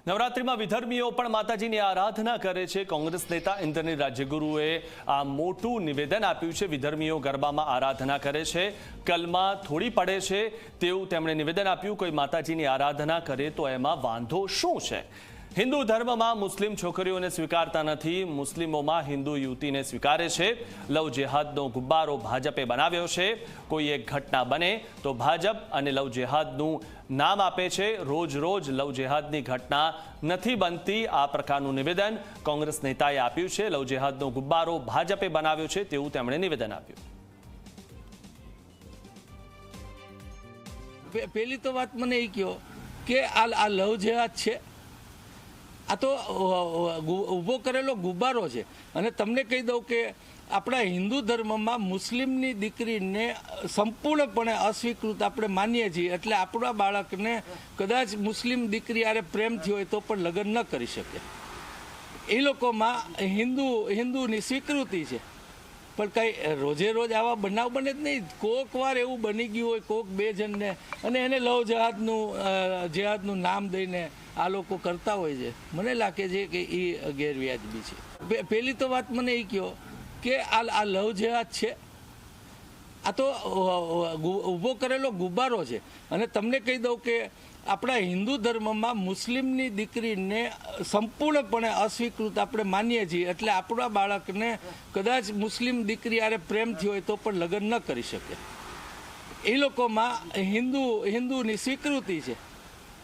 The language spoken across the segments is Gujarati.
નવરાત્રિમાં વિધર્મીઓ પણ માતાજીની આરાધના કરે છે। કોંગ્રેસ નેતા ઇન્દ્રનીલ રાજ્યગુરુએ આ મોટું નિવેદન આપ્યું છે। વિધર્મીઓ ગરબામાં આરાધના કરે છે, કલમા થોડી પડે છે તેવું તેમણે નિવેદન આપ્યું। કોઈ માતાજીની આરાધના કરે તો એમાં વાંધો શું છે? હિન્દુ ધર્મમાં મુસ્લિમ છોકરીઓને સ્વીકારતા નથી, મુસ્લિમોમાં હિન્દુ યુવતીને સ્વીકારે છે। લવ જેહાદનો ગુબ્બારો ભાજપે બનાવ્યો છે। કોઈ એક ઘટના બને તો ભાજપ અને લવ જેહાદનું નામ આપે છે। રોજ રોજ લવ જેહાદની ઘટના નથી બનતી, આ પ્રકારનું નિવેદન કોંગ્રેસ નેતાએ આપ્યું છે। લવ જેહાદનો ગુબ્બારો ભાજપે બનાવ્યો છે તેવું તેમણે નિવેદન આપ્યું। પહેલી તો વાત મને એ કહો કે આ લવ જેહાદ છે, આ તો ઊભો કરેલો ગુબ્બારો છે। અને તમને કહી દઉં કે આપણા હિન્દુ ધર્મમાં મુસ્લિમની દીકરીને સંપૂર્ણપણે અસ્વીકૃત આપણે માનીએ છીએ, એટલે આપણા બાળકને કદાચ મુસ્લિમ દીકરી આરે પ્રેમથી હોય તો પણ લગ્ન ન કરી શકે। એ લોકોમાં હિન્દુની સ્વીકૃતિ છે, પણ કંઈ રોજે રોજ આવા બનાવ બને જ નહીં। કોક વાર એવું બની ગયું હોય કોક બે જણને, અને એને લવ જેહાદનું નામ દઈને આ લોકો કરતા હોય છે। મને લાગે છે કે એ ગેરવ્યાજબી છે। પહેલી તો વાત મને એ કહો કે આ લવ જેહાદ છે, આ તો ઊભો કરેલો ગુબ્બારો છે। અને તમને કહી દઉં કે આપણા હિન્દુ ધર્મમાં મુસ્લિમની દીકરીને સંપૂર્ણપણે અસ્વીકૃત આપણે માનીએ છીએ, એટલે આપણા બાળકને કદાચ મુસ્લિમ દીકરી આરે પ્રેમથી હોય તો પણ લગ્ન ન કરી શકે। એ લોકોમાં હિન્દુની સ્વીકૃતિ છે,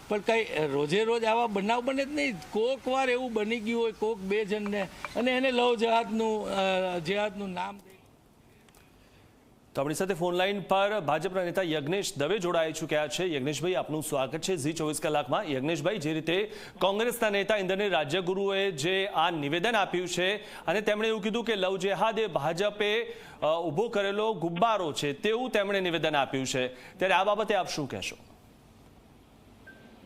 પણ કંઈ રોજે રોજ આવા બનાવ બને જ નહીં। કોક વાર એવું બની ગયું હોય કોક બે જણને, અને એને લવ જેહાદનું નામ। તો આપણી સાથે ફોન લાઈન પર ભાજપના નેતા યજ્ઞેશ દવે જોડાઈ ચૂક્યા છે। યજ્ઞેશભાઈ, આપનું સ્વાગત છે ઝી 24 કલાકમાં। યજ્ઞેશભાઈ, જે રીતે કોંગ્રેસના નેતા ઇન્દ્રનીલ રાજ્યગુરુએ જે આ નિવેદન આપ્યું છે અને તેમણે એવું કીધું કે લવ જેહાદ એ ભાજપે ઊભો કરેલો ગુબ્બારો છે તેવું તેમણે નિવેદન આપ્યું છે, ત્યારે આ બાબતે આપ શું કહેશો?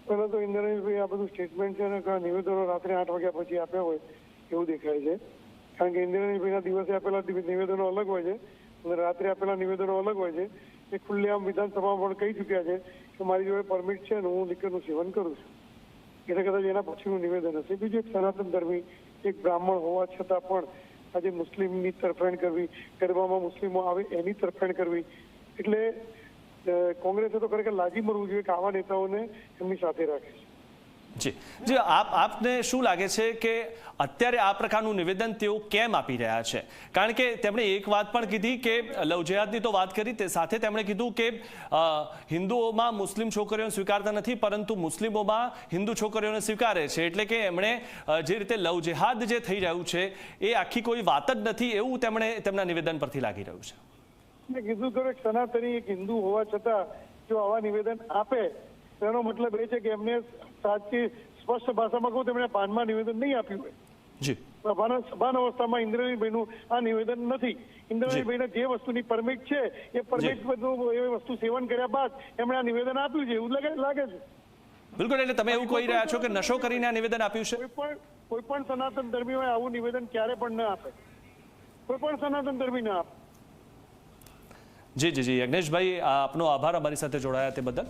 પહેલા તો ઇન્દ્રનીલભાઈ આ બધું સ્ટેટમેન્ટ છે અને નિવેદનો રાત્રે 8 વાગ્યા પછી આપ્યા હોય એવું દેખાય છે, કારણ કે ઇન્દ્રનીલભાઈના દિવસે આપેલા નિવેદનો અલગ હોય છે અને રાત્રે આપેલા નિવેદનો અલગ હોય છે। એ ખુલ્લેઆમ વિધાનસભામાં પણ કહી ચૂક્યા છે કે મારી જોડે પરમિટ છે અને હું લિકરનું સેવન કરું છું, એટલે કદાચ એના પછીનું નિવેદન હશે। બીજું એક સનાતન ધર્મી, એક બ્રાહ્મણ હોવા છતાં પણ આજે મુસ્લિમની તરફેણ કરવી, ગરબામાં મુસ્લિમો આવે એની તરફેણ કરવી, એટલે કોંગ્રેસે તો ખરેખર લાજી મરવું જોઈએ કે આવા નેતાઓને એમની સાથે રાખે છે। જી, આપને શું લાગે છે કે અત્યારે આ પ્રકારનું નિવેદન તેઓ કેમ આપી રહ્યા છે? કારણ કે તેમણે એક વાત પણ કીધી કે લવ જેહાદની તો વાત કરી, તે સાથે તેમણે કીધું કે હિન્દુઓમાં મુસ્લિમ છોકરીઓને સ્વીકારતા નથી, પરંતુ મુસ્લિમોમાં હિન્દુ છોકરીઓને સ્વીકારે છે, એટલે કે એમણે જે રીતે લવ જેહાદ જે થઈ રહ્યું છે એ આખી કોઈ વાત જ નથી એવું તેમના નિવેદન પરથી લાગી રહ્યું છે। મેં કીધું કે સનાતની એક હિન્દુ હોવા છતાં જો આવા નિવેદન આપે તેનો મતલબ એ છે કે એમને સાચી સ્પષ્ટ ભાષામાં કહું તેમણે પાનમાં નિવેદન નહીં આપ્યું હોય। સભાન અવસ્થામાં ઇન્દ્રનીલભાઈનું આ નિવેદન નથી। ઇન્દ્રનીલભાઈને જે વસ્તુની પરમિટ છે એ પરમિટ એ વસ્તુ સેવન કર્યા બાદ એમણે આ નિવેદન આપ્યું છે એવું લાગે છે। બિલકુલ, એટલે તમે એવું કહી રહ્યા છો કે નશો કરીને આ નિવેદન આપ્યું છે? કોઈ પણ સનાતન ધર્મી હોય આવું નિવેદન ક્યારે પણ ન આપે, કોઈ પણ સનાતન ધર્મી ન આપે। જી યજ્ઞેશભાઈ, આપનો આભાર અમારી સાથે જોડાયા તે બદલ।